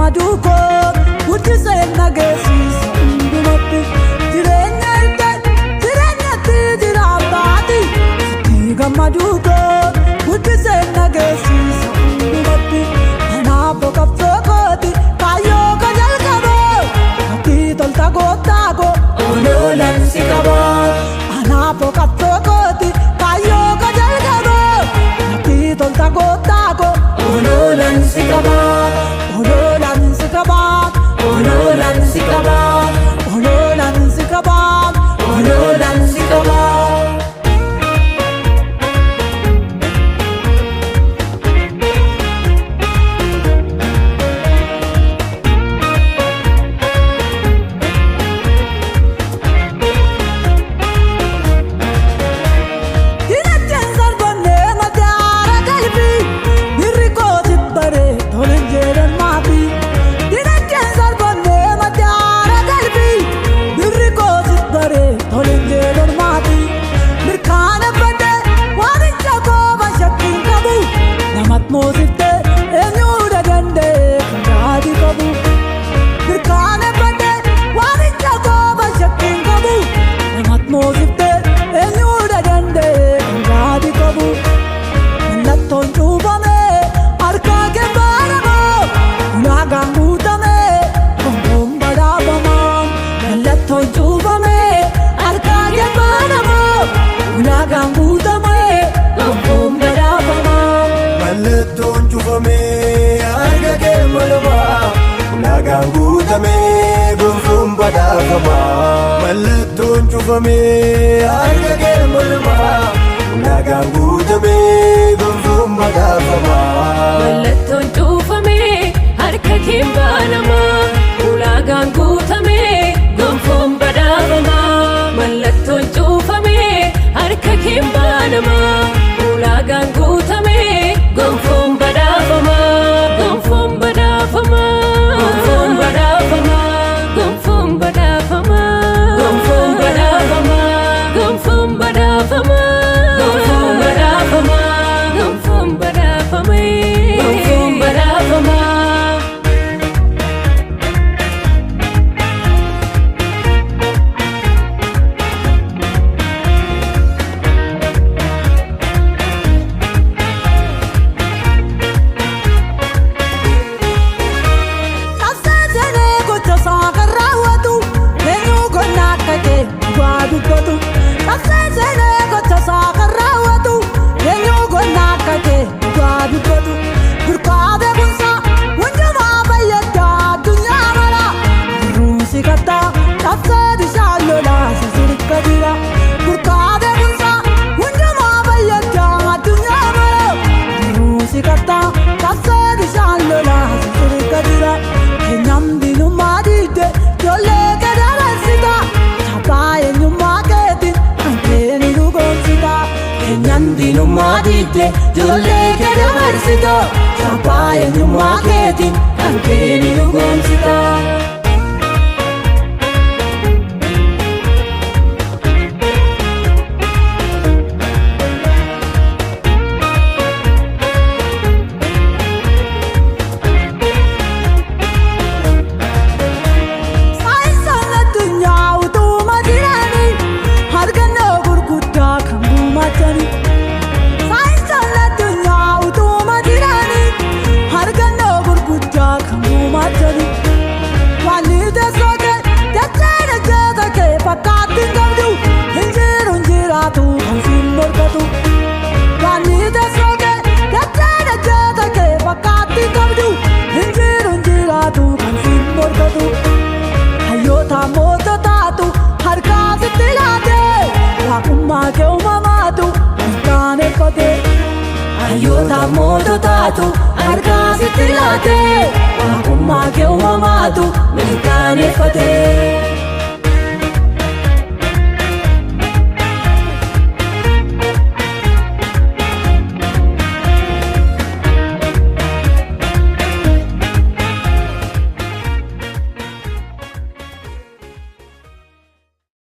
gammaduuko guddisee nageessiisa hundumatti jireenyatti jira abbaati sitti gammaduuko guddisee nageessiisa hundumatti anaaf boqoftoo kooti kaayyoo ka jalqaboo fakkii tolta goottaako ololan si qabaa anaaf boqoftoo kooti kaayyoo ka jalqaboo fakkii tolta goottaako ololan si qabaa ololan si qabaa ololan si qabaa ololan si qabaa ololan si qabaa. Mallattoon cufamee harka kee mormaa nagaan guutamee gonfoon badhaafamaa. Mallattoon cufamee harka kee banamaa ulaagaan guutamee gonfoon badhaafamaa. Mallattoon cufamee harka kee banamaa ulaagaan guutamee gonfoon badhaafamaa. Gonfoon badhaafamaa. Gonfoon badhaafamaa. Gonfoon badhaafamaa. Gonfoon badhaafamaa. Gonfoon badhaafamaa. Gonfoon badhaafamaa. Gonfoon badhaafamee. Gonfoon badhaafamaa. Jolle ke dabarsita sapaya nyumma keetiin kan keeni dhugoomsita. Ayyoota mooto taatu harkaa sitti laatee waaqummaa kee uumamaatu milkaaneffate.